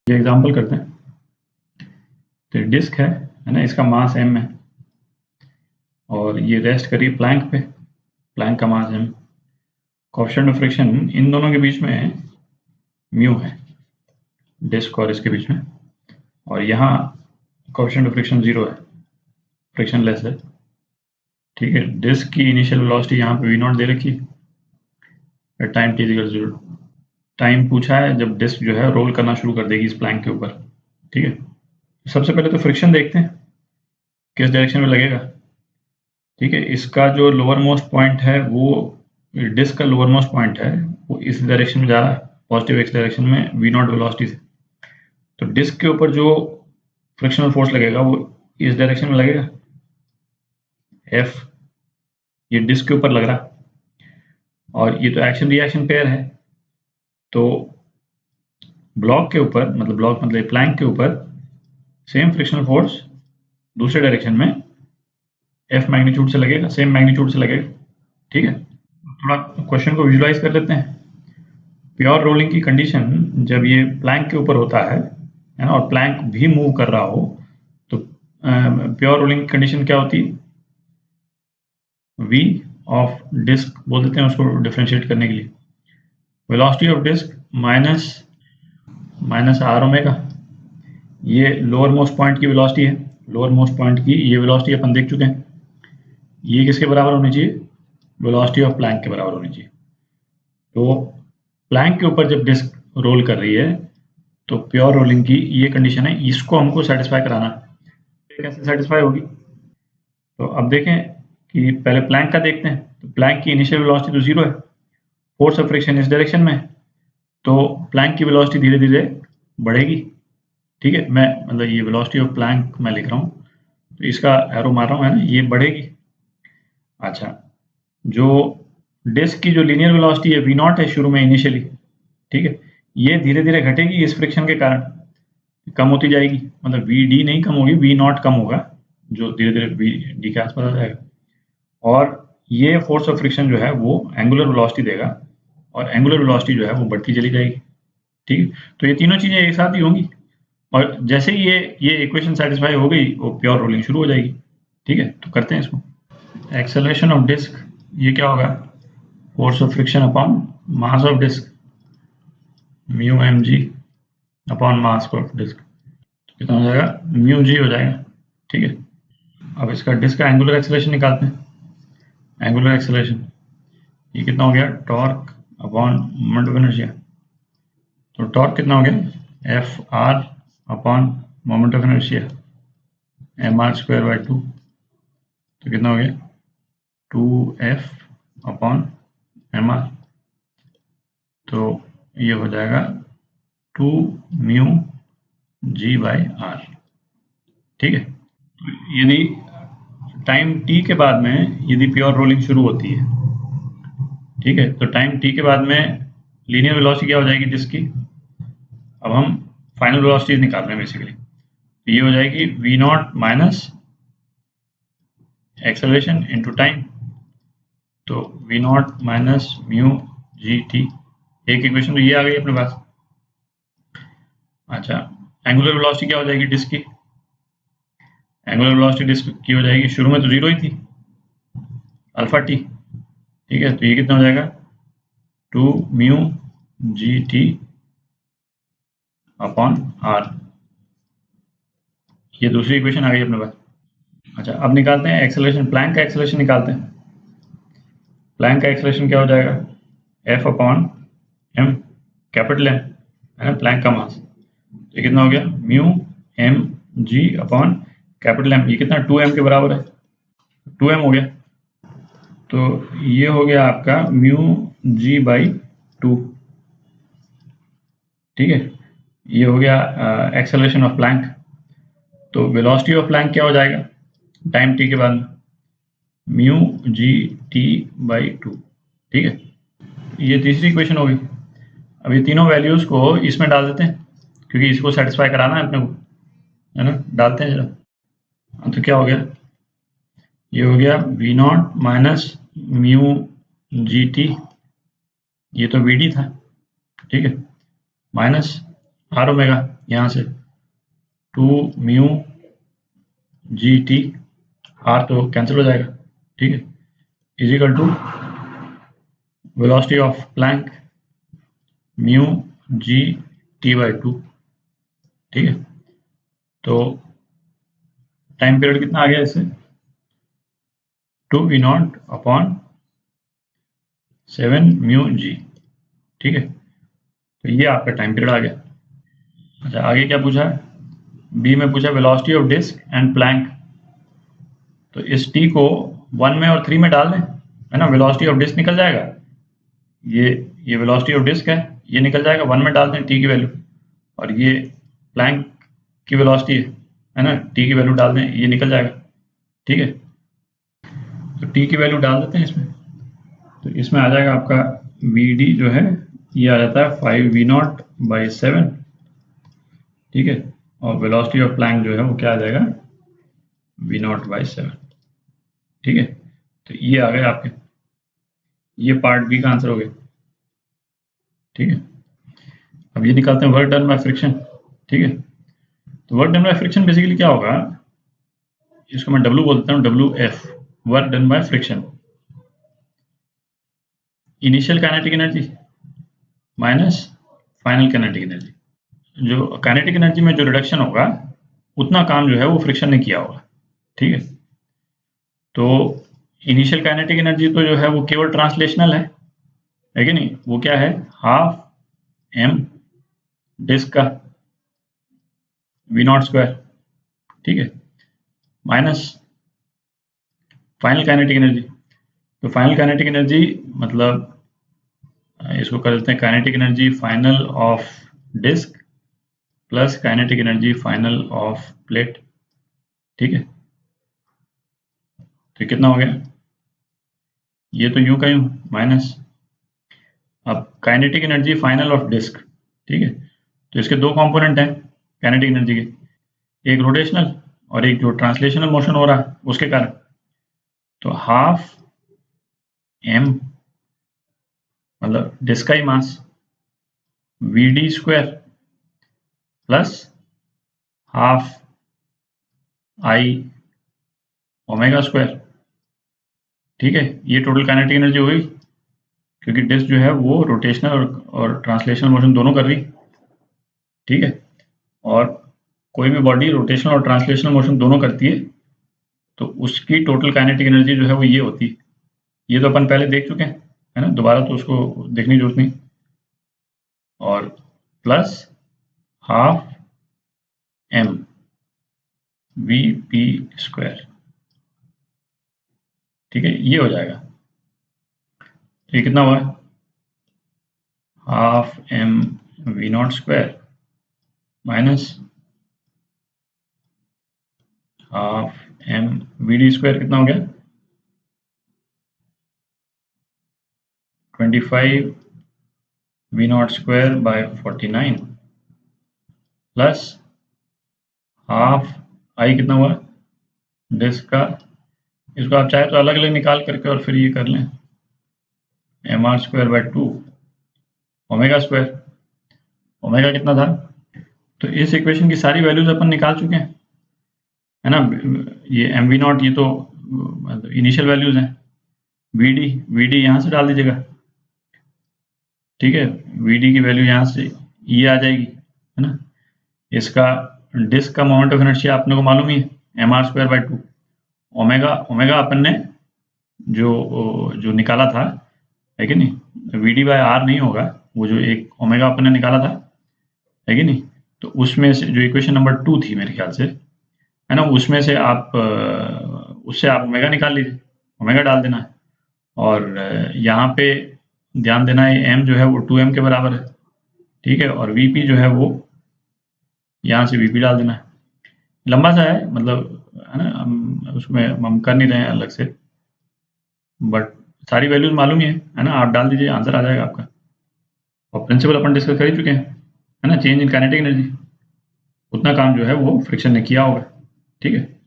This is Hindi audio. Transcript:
ये एग्जांपल करते हैं। तो डिस्क है ना, इसका मास m है और ये रेस्ट करी प्लैंक पे, प्लैंक का मास m। कोएफिशिएंट ऑफ फ्रिक्शन इन दोनों के बीच में म्यू है, डिस्क और इसके बीच में, और यहाँ कोएफिशिएंट ऑफ फ्रिक्शन 0 है, फ्रिक्शन लेस है। ठीक है, डिस्क की इनिशियल वेलोसिटी यहाँ पे v0 दे रखी है, टाइम t = 0। टाइम पूछा है जब डिस्क जो है रोल करना शुरू कर देगी इस प्लैंक के ऊपर। ठीक है, सबसे पहले तो फ्रिक्शन देखते हैं किस डायरेक्शन में लगेगा। ठीक है, इसका जो लोअर मोस्ट पॉइंट है, वो डिस्क का लोअर मोस्ट पॉइंट है, वो इस डायरेक्शन में जा रहा है, पॉजिटिव x डायरेक्शन में v0 वेलोसिटी से। तो डिस्क के ऊपर जो फ्रिक्शनल फोर्स लगेगा वो इस डायरेक्शन में लगेगा, F। ये डिस्क के ऊपर लग रहा है और ये तो एक्शन रिएक्शन पेयर है। तो ब्लॉक के ऊपर, मतलब ब्लॉक मतलब प्लैंक के ऊपर सेम फ्रिक्शनल फोर्स दूसरे डायरेक्शन में F मैग्नीट्यूड से लगेगा, सेम मैग्नीट्यूड से लगेगा। ठीक है, थोड़ा क्वेश्चन को विजुलाइज कर लेते हैं। प्योर रोलिंग की कंडीशन जब ये प्लैंक के ऊपर होता है ना, और प्लैंक भी मूव कर रहा हो, तो प्योर रोलिंग की कंडीशन क्या होती है? v ऑफ डिस्क बोल देते हैं उसको डिफरेंशिएट करने के लिए। Velocity of disc minus r omega, ये लोअर मोस्ट पॉइंट की वेलोसिटी है। लोअर मोस्ट पॉइंट की ये वेलोसिटी अपन देख चुके हैं। ये किसके बराबर होनी चाहिए? वेलोसिटी ऑफ प्लैंक के बराबर होनी चाहिए। तो प्लैंक के ऊपर जब डिस्क रोल कर रही है तो प्योर रोलिंग की ये कंडीशन है, इसको हमको सेटिस्फाई कराना है। कैसे सेटिस्फाई होगी? तो अब देखें कि पहले प्लैंक का देखते हैं। तो प्लैंक की इनिशियल वेलोसिटी तो 0 है, फोर्स ऑफ फ्रिक्शन इस डायरेक्शन में है, तो प्लैंक की वेलोसिटी धीरे धीरे बढ़ेगी। ठीक है, मैं मतलब ये वेलोसिटी ऑफ प्लैंक मैं लिख रहा हूँ, तो इसका एरो मार रहा हूँ, है ना, ये बढ़ेगी। अच्छा, जो डिस्क की जो लीनियर वेलोसिटी है v0 है शुरू में इनिशियली, ठीक है, ये धीरे धीरे घटेगी इस फ्रिक्शन के कारण, कम होती जाएगी। मतलब vd नहीं कम होगी, v0 कम होगा, जो धीरे धीरे vd के आसपास आ जाएगा। और ये फोर्स ऑफ फ्रिक्शन जो है वो एंगुलर वेलोसिटी देगा, और एंगुलर वेलोसिटी जो है वो बढ़ती चली जाएगी। ठीक है, तो ये तीनों चीजें एक साथ ही होंगी, और जैसे ही ये इक्वेशन सेटिस्फाई हो गई, वो प्योर रोलिंग शुरू हो जाएगी। ठीक है, तो करते हैं इसको। एक्सेलरेशन ऑफ डिस्क, ये क्या होगा? Force of friction upon mass of disc, mu mg upon mass of disc. कितना हो जाएगा? म्यू g हो जाएगा। ठीक है, अब इसका डिस्क का एंगुलर एक्सेलरेशन निकालते हैं। एंगुलर एक्सेलरेशन ये कितना हो गया? Torque upon moment of inertia. तो टॉर्क कितना हो गया? F R upon moment of inertia, mr²/2। तो कितना हो गया? 2f upon mr। तो ये हो जाएगा 2 म्यू g/r। ठीक है, यदि टाइम t के बाद में यदि प्योर रोलिंग शुरू होती है, ठीक है, तो टाइम t के बाद में लीनियर वेलोसिटी क्या हो जाएगी डिस्क की? अब हम फाइनल वेलोसिटी निकाल रहे हैं बेसिकली। तो ये हो जाएगी v0 minus acceleration into time. तो v0 माइनस म्यू gt, एक इक्वेशन तो ये आ गई अपने पास। अच्छा, एंगुलर वेलोसिटी क्या हो जाएगी डिस्क की? एंगुलर वेलोसिटी डिस्क की हो जाएगी, शुरू में तो 0 ही थी, अल्फा टी। ठीक है, तो ये कितना हो जाएगा? 2 म्यू gt अपॉन r। ये दूसरी इक्वेशन आ गई अपने पास। अच्छा, अब निकालते हैं एक्सेलरेशन, प्लैंक का एक्सेलरेशन निकालते हैं। प्लैंक का एक्सेलरेशन क्या हो जाएगा? f upon m, capital M है ना, प्लैंक का मास। ये कितना हो गया? Mu m g upon capital M। ये कितना? 2m के बराबर है, 2m हो गया। तो ये हो गया आपका म्यू g/2। ठीक है, ये हो गया एक्सेलरेशन ऑफ प्लैंक। तो वेलोसिटी ऑफ प्लैंक क्या हो जाएगा टाइम t के बाद में? Mu gt/2। ठीक है, ये तीसरी इक्वेशन होगी। अब ये तीनों वैल्यूज को इसमें डाल देते हैं, क्योंकि इसको सेटिस्फाई कराना है अपने को, है ना। डालते हैं जरा। तो क्या हो गया? ये हो गया v0 माइनस म्यू gt, ये तो vd था, ठीक है, माइनस आर ओमेगा यहाँ से 2 म्यू जी टी, आर तो कैंसिल हो जाएगा, ठीक है, is equal to velocity of plank mu g t by 2, ठीक है। तो टाइम पीरियड कितना आ गया इससे, 2v0 अपॉन 7 म्यू जी, ठीक है। तो ये आपका टाइम पीरियड आ गया। अच्छा, आगे क्या पूछा है, बी में पूछा velocity of disc and plank. तो इस टी को 1 में और 3 में डाल दें, है ना, वेलोसिटी ऑफ डिस्क निकल जाएगा। ये वेलोसिटी ऑफ डिस्क है, ये निकल जाएगा, 1 में डाल दें टी की वैल्यू, और ये प्लैंक की वेलोसिटी है ना, टी की वैल्यू डाल दें, ये निकल जाएगा, ठीक है। तो टी की वैल्यू डाल देते हैं इसमें, तो इसमें आ जाएगा आपका वी डी जो है, ये आ जाता है 5v0/7, ठीक है। और वेलोसिटी ऑफ प्लैंक जो है वो क्या आ जाएगा, v0/7, ठीक है। तो ये आ गए आपके, ये पार्ट बी का आंसर हो गया, ठीक है। अब ये निकालते हैं वर्क डन बाय फ्रिक्शन, ठीक है। तो work done by friction basically क्या होगा, इसको मैं डब्ल्यू बोलता हूँ, W F, work done by friction, initial kinetic energy minus final kinetic energy. जो काइनेटिक एनर्जी में जो रिडक्शन होगा उतना काम जो है वो फ्रिक्शन ने किया होगा, ठीक है। तो इनिशियल काइनेटिक एनर्जी तो जो है वो केवल ट्रांसलेशनल है कि नहीं, वो क्या है, हाफ एम डिस्क का v0 स्क्वायर, ठीक है, माइनस फाइनल काइनेटिक एनर्जी। तो फाइनल काइनेटिक एनर्जी मतलब इसको कर देते हैं kinetic energy final of disc plus kinetic energy final of plate, ठीक है। तो कितना हो गया, ये तो यूं का यूं माइनस, अब kinetic energy final of disc, ठीक है। तो इसके दो कंपोनेंट हैं काइनेटिक एनर्जी के, एक रोटेशनल और एक जो ट्रांसलेशनल मोशन हो रहा है उसके कारण। तो हाफ एम मतलब डिस्क का ही mass V D square plus half I omega square, ठीक है। ये टोटल काइनेटिक एनर्जी हुई, क्योंकि डिस्क जो है वो रोटेशनल और ट्रांसलेशनल मोशन दोनों कर रही, ठीक है। और कोई भी बॉडी रोटेशनल और ट्रांसलेशनल मोशन दोनों करती है, तो उसकी टोटल काइनेटिक एनर्जी जो है वो ये होती है। ये तो अपन पहले देख चुके हैं, है ना, दोबारा तो उसको देखने की जरूरत नहीं। और plus half M V P square, ठीक है, ये हो जाएगा। तो ये कितना हुआ, half M v0 square minus half M V D square, कितना हो गया 25 v0 स्क्वायर बाय 49 प्लस हाफ आई कितना हुआ डिस्क का, इसको आप चाहे तो अलग अलग निकाल करके और फिर ये कर लें, M R square by 2 omega square, omega कितना था। तो इस इक्वेशन की सारी वैल्यूज अपन निकाल चुके हैं, है ना। ये एम वी नॉट ये तो इनिशियल वैल्यूज हैं, वी डी यहाँ से डाल दीजिएगा, ठीक है। वी डी की वैल्यू यहाँ से ये आ जाएगी, है ना। इसका डिस्क का मोमेंट ऑफ इनर्शिया अपने को मालूम ही है, M R square by 2 omega, omega अपन ने जो निकाला था, है कि नहीं, वी डी बाय आर नहीं होगा, वो जो एक ओमेगा अपन ने निकाला था, है कि नहीं। तो उसमें से जो इक्वेशन नंबर 2 थी मेरे ख्याल से, है ना, उसमें से आप उससे आप ओमेगा निकाल लीजिए, ओमेगा डाल देना है। और यहाँ पे ध्यान देना है एम जो है वो 2m के बराबर है, ठीक है। और वीपी जो है वो यहाँ से वीपी डाल देना है। लंबा सा है मतलब, है ना, उसमें हम कर नहीं रहे हैं अलग से, बट सारी वैल्यूज मालूम ही है ना, आप डाल दीजिए आंसर आ जाएगा आपका। और प्रिंसिपल अपन डिस्कस कर ही चुके हैं, है ना, चेंज इन काइनेटिक एनर्जी, उतना काम जो है वो फ्रिक्शन ने किया होगा, ठीक है।